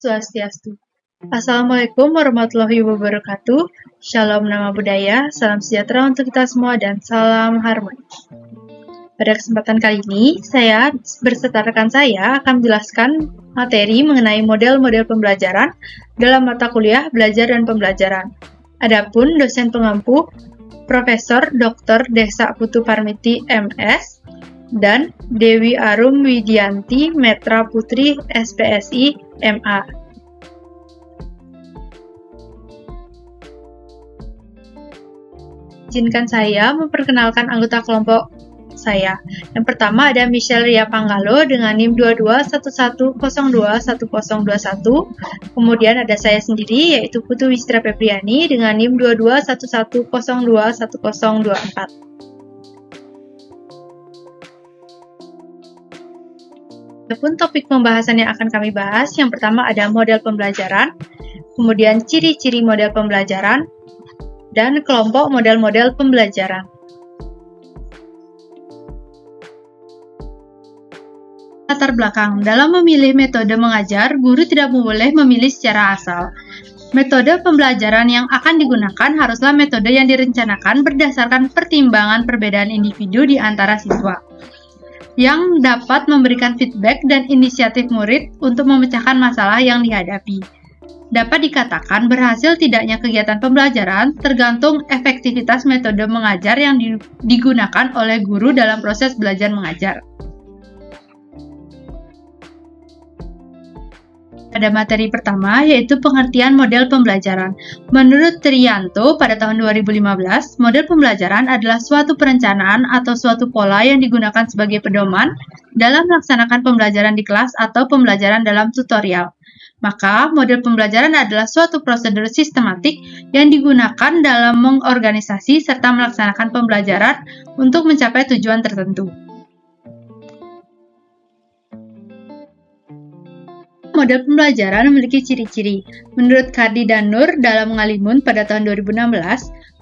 Swastiastu. Assalamualaikum warahmatullahi wabarakatuh. Shalom nama budaya, salam sejahtera untuk kita semua dan salam harmoni. Pada kesempatan kali ini, saya berserta rekan saya akan menjelaskan materi mengenai model-model pembelajaran dalam mata kuliah belajar dan pembelajaran. Adapun dosen pengampu Profesor Dr. Desa Putu Parmiti MS dan Dewi Arum Widianti Metra Putri SPSI MA. Izinkan saya memperkenalkan anggota kelompok saya. Yang pertama ada Michelle Ria Panggalo dengan NIM 2211021021. Kemudian ada saya sendiri yaitu Putu Wistra Febriani dengan NIM 2211021024. Adapun topik pembahasan yang akan kami bahas, yang pertama ada model pembelajaran, kemudian ciri-ciri model pembelajaran, dan kelompok model-model pembelajaran. Latar belakang, dalam memilih metode mengajar, guru tidak boleh memilih secara asal. Metode pembelajaran yang akan digunakan haruslah metode yang direncanakan berdasarkan pertimbangan perbedaan individu di antara siswa, yang dapat memberikan feedback dan inisiatif murid untuk memecahkan masalah yang dihadapi. Dapat dikatakan berhasil tidaknya kegiatan pembelajaran tergantung efektivitas metode mengajar yang digunakan oleh guru dalam proses belajar mengajar. Pada materi pertama yaitu pengertian model pembelajaran. Menurut Trianto pada tahun 2015, model pembelajaran adalah suatu perencanaan atau suatu pola yang digunakan sebagai pedoman dalam melaksanakan pembelajaran di kelas atau pembelajaran dalam tutorial. Maka, model pembelajaran adalah suatu prosedur sistematik yang digunakan dalam mengorganisasi serta melaksanakan pembelajaran untuk mencapai tujuan tertentu. Model pembelajaran memiliki ciri-ciri. Menurut Kardi dan Nur dalam Ngalimun pada tahun 2016,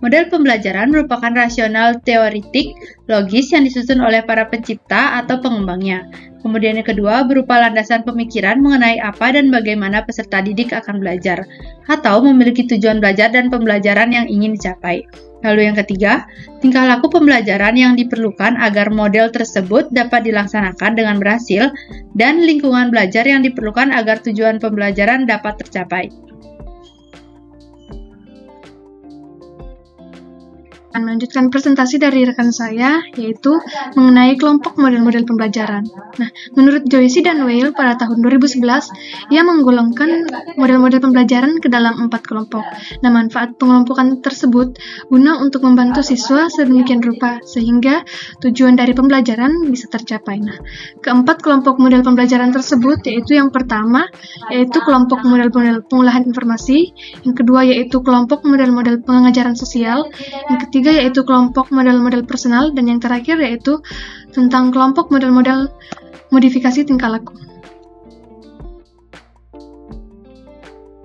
model pembelajaran merupakan rasional teoritik logis yang disusun oleh para pencipta atau pengembangnya. Kemudian yang kedua berupa landasan pemikiran mengenai apa dan bagaimana peserta didik akan belajar, atau memiliki tujuan belajar dan pembelajaran yang ingin dicapai. Lalu yang ketiga, tingkah laku pembelajaran yang diperlukan agar model tersebut dapat dilaksanakan dengan berhasil, dan lingkungan belajar yang diperlukan agar tujuan pembelajaran dapat tercapai. Melanjutkan presentasi dari rekan saya, yaitu mengenai kelompok model-model pembelajaran. Nah, menurut Joyce dan Weil pada tahun 2011, ia menggolongkan model-model pembelajaran ke dalam 4 kelompok. Nah, manfaat pengelompokan tersebut guna untuk membantu siswa sedemikian rupa, sehingga tujuan dari pembelajaran bisa tercapai. Nah, keempat kelompok model pembelajaran tersebut, yaitu yang pertama, yaitu kelompok model-model pengolahan informasi, yang kedua yaitu kelompok model-model pengajaran sosial, yang ketiga yaitu kelompok model-model personal, dan yang terakhir yaitu tentang kelompok model-model modifikasi tingkah laku.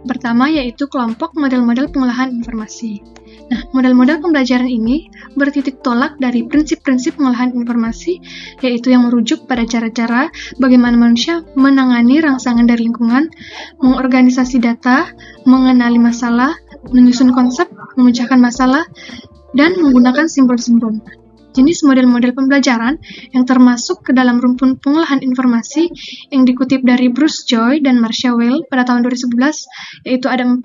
Pertama yaitu kelompok model-model pengolahan informasi. Nah, model-model pembelajaran ini bertitik tolak dari prinsip-prinsip pengolahan informasi, yaitu yang merujuk pada cara-cara bagaimana manusia menangani rangsangan dari lingkungan, mengorganisasi data, mengenali masalah, menyusun konsep, memecahkan masalah, dan menggunakan simbol-simbol. Jenis model-model pembelajaran yang termasuk ke dalam rumpun pengolahan informasi yang dikutip dari Bruce Joy dan Marcia Weil pada tahun 2011, yaitu ada 4.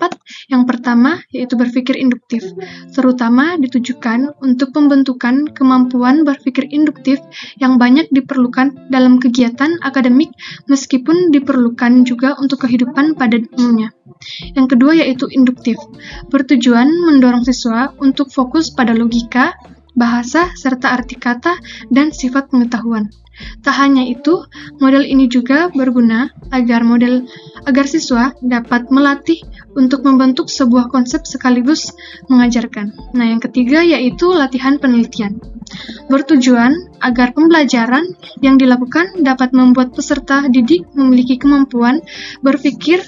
Yang pertama, yaitu berpikir induktif, terutama ditujukan untuk pembentukan kemampuan berpikir induktif yang banyak diperlukan dalam kegiatan akademik meskipun diperlukan juga untuk kehidupan pada umumnya. Yang kedua yaitu induktif, bertujuan mendorong siswa untuk fokus pada logika, bahasa, serta arti kata dan sifat pengetahuan. Tak hanya itu, model ini juga berguna agar siswa dapat melatih untuk membentuk sebuah konsep sekaligus mengajarkan. Nah, yang ketiga yaitu latihan penelitian. Bertujuan agar pembelajaran yang dilakukan dapat membuat peserta didik memiliki kemampuan berpikir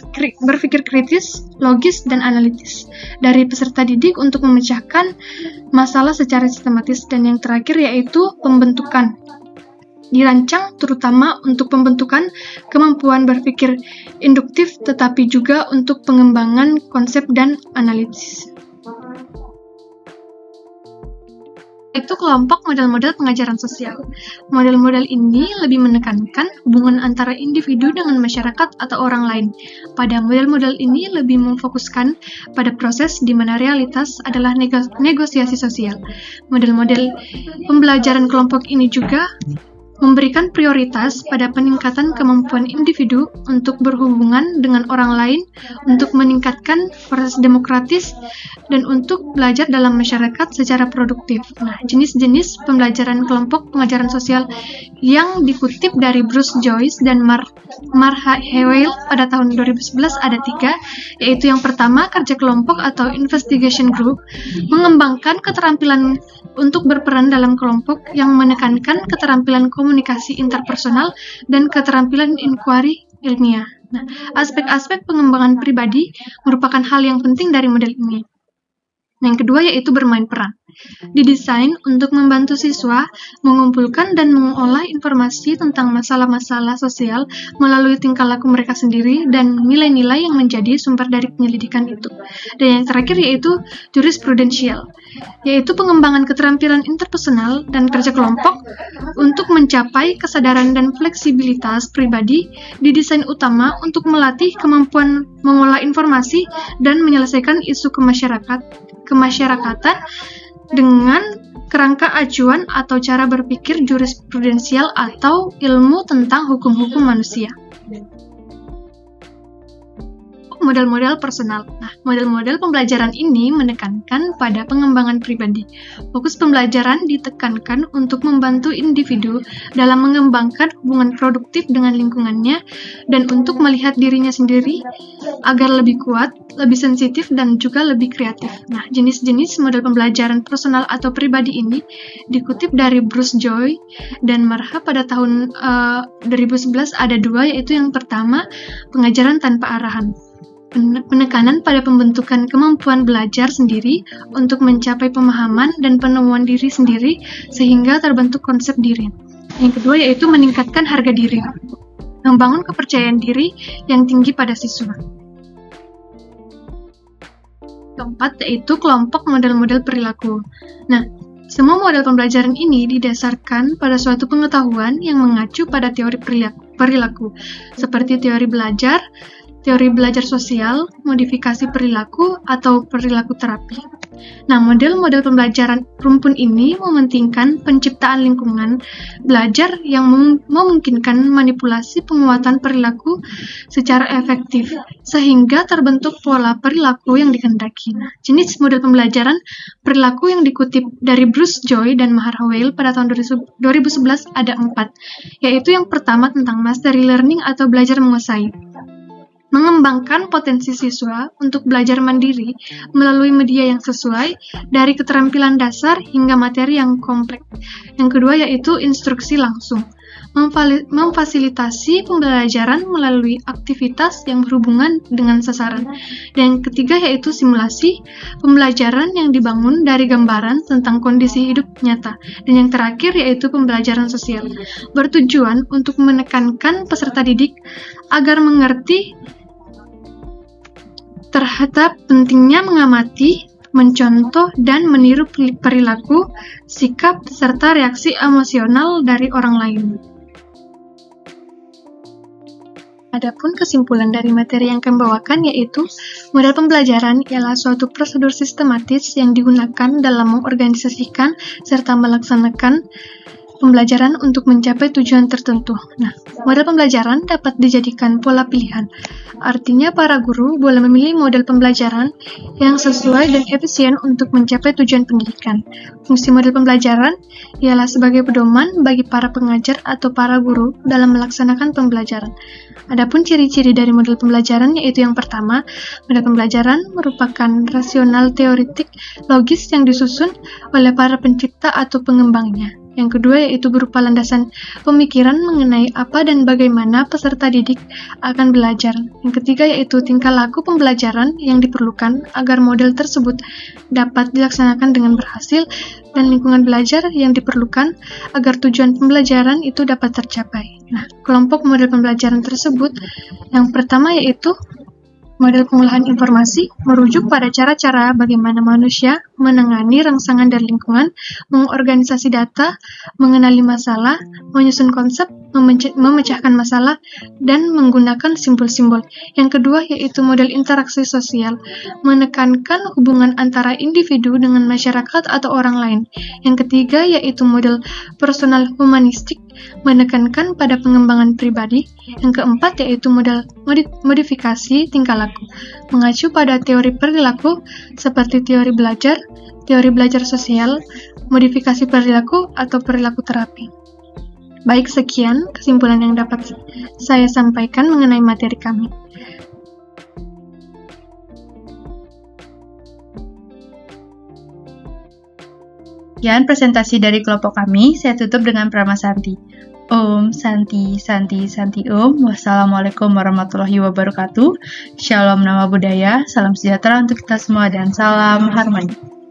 kritis, logis, dan analitis dari peserta didik untuk memecahkan masalah secara sistematis. Dan yang terakhir yaitu pembentukan. dirancang terutama untuk pembentukan kemampuan berpikir induktif, tetapi juga untuk pengembangan konsep dan analisis. Itu kelompok model-model pengajaran sosial. Model-model ini lebih menekankan hubungan antara individu dengan masyarakat atau orang lain. Pada model-model ini lebih memfokuskan pada proses di mana realitas adalah negosiasi sosial. Model-model pembelajaran kelompok ini juga memberikan prioritas pada peningkatan kemampuan individu untuk berhubungan dengan orang lain, untuk meningkatkan proses demokratis, dan untuk belajar dalam masyarakat secara produktif. Nah, jenis-jenis pembelajaran kelompok pengajaran sosial yang dikutip dari Bruce Joyce dan Marha Hewell pada tahun 2011 ada 3, yaitu yang pertama, kerja kelompok atau investigation group, mengembangkan keterampilan untuk berperan dalam kelompok yang menekankan keterampilan komunikasi interpersonal dan keterampilan inquiry ilmiah. Nah, aspek-aspek pengembangan pribadi merupakan hal yang penting dari model ini. Yang kedua yaitu bermain peran. Didesain untuk membantu siswa mengumpulkan dan mengolah informasi tentang masalah-masalah sosial melalui tingkah laku mereka sendiri dan nilai-nilai yang menjadi sumber dari penyelidikan itu. Dan yang terakhir yaitu jurisprudensial, yaitu pengembangan keterampilan interpersonal dan kerja kelompok untuk mencapai kesadaran dan fleksibilitas pribadi. Didesain utama untuk melatih kemampuan mengolah informasi dan menyelesaikan isu kemasyarakatan dengan kerangka acuan atau cara berpikir jurisprudensial atau ilmu tentang hukum-hukum manusia. Model-model personal. Nah, model-model pembelajaran ini menekankan pada pengembangan pribadi. Fokus pembelajaran ditekankan untuk membantu individu dalam mengembangkan hubungan produktif dengan lingkungannya dan untuk melihat dirinya sendiri agar lebih kuat, lebih sensitif, dan juga lebih kreatif. Nah, jenis-jenis model pembelajaran personal atau pribadi ini dikutip dari Bruce Joy dan Marha pada tahun 2011 ada 2, yaitu yang pertama, pengajaran tanpa arahan. Penekanan pada pembentukan kemampuan belajar sendiri untuk mencapai pemahaman dan penemuan diri sendiri sehingga terbentuk konsep diri. Yang kedua yaitu meningkatkan harga diri, membangun kepercayaan diri yang tinggi pada siswa. Keempat yaitu kelompok model-model perilaku. Nah, semua model pembelajaran ini didasarkan pada suatu pengetahuan yang mengacu pada teori perilaku, seperti teori belajar sosial, modifikasi perilaku, atau perilaku terapi. Nah, model-model pembelajaran rumpun ini mementingkan penciptaan lingkungan belajar yang memungkinkan manipulasi penguatan perilaku secara efektif, sehingga terbentuk pola perilaku yang dikehendaki. Nah, jenis model pembelajaran perilaku yang dikutip dari Bruce Joy dan Marha Hewell pada tahun 2011 ada 4, yaitu yang pertama tentang mastery learning atau belajar menguasai. Mengembangkan potensi siswa untuk belajar mandiri melalui media yang sesuai dari keterampilan dasar hingga materi yang kompleks. Yang kedua yaitu instruksi langsung. Memfasilitasi pembelajaran melalui aktivitas yang berhubungan dengan sasaran. Dan yang ketiga yaitu simulasi, pembelajaran yang dibangun dari gambaran tentang kondisi hidup nyata. Dan yang terakhir yaitu pembelajaran sosial, bertujuan untuk menekankan peserta didik agar mengerti terhadap pentingnya mengamati, mencontoh, dan meniru perilaku, sikap, serta reaksi emosional dari orang lain. Adapun kesimpulan dari materi yang kami bawakan yaitu model pembelajaran ialah suatu prosedur sistematis yang digunakan dalam mengorganisasikan serta melaksanakan pembelajaran untuk mencapai tujuan tertentu. Nah, model pembelajaran dapat dijadikan pola pilihan. Artinya, para guru boleh memilih model pembelajaran yang sesuai dan efisien untuk mencapai tujuan pendidikan. Fungsi model pembelajaran ialah sebagai pedoman bagi para pengajar atau para guru dalam melaksanakan pembelajaran. Adapun ciri-ciri dari model pembelajaran yaitu yang pertama, model pembelajaran merupakan rasional teoritik logis yang disusun oleh para pencipta atau pengembangnya. Yang kedua yaitu berupa landasan pemikiran mengenai apa dan bagaimana peserta didik akan belajar. Yang ketiga yaitu tingkah laku pembelajaran yang diperlukan agar model tersebut dapat dilaksanakan dengan berhasil, dan lingkungan belajar yang diperlukan agar tujuan pembelajaran itu dapat tercapai. Nah, kelompok model pembelajaran tersebut yang pertama yaitu model pengolahan informasi merujuk pada cara-cara bagaimana manusia menangani rangsangan dari lingkungan, mengorganisasi data, mengenali masalah, menyusun konsep, memecahkan masalah, dan menggunakan simbol-simbol. Yang kedua yaitu model interaksi sosial, menekankan hubungan antara individu dengan masyarakat atau orang lain. Yang ketiga yaitu model personal humanistik, menekankan pada pengembangan pribadi. Yang keempat yaitu model modifikasi tingkah laku, mengacu pada teori perilaku seperti teori belajar sosial, modifikasi perilaku, atau perilaku terapi. Baik, sekian kesimpulan yang dapat saya sampaikan mengenai materi kami. Sekian presentasi dari kelompok kami, saya tutup dengan Prama Santi. Om Santi Santi Santi Om. Wassalamualaikum warahmatullahi wabarakatuh. Shalom nama budaya, salam sejahtera untuk kita semua dan salam harmoni.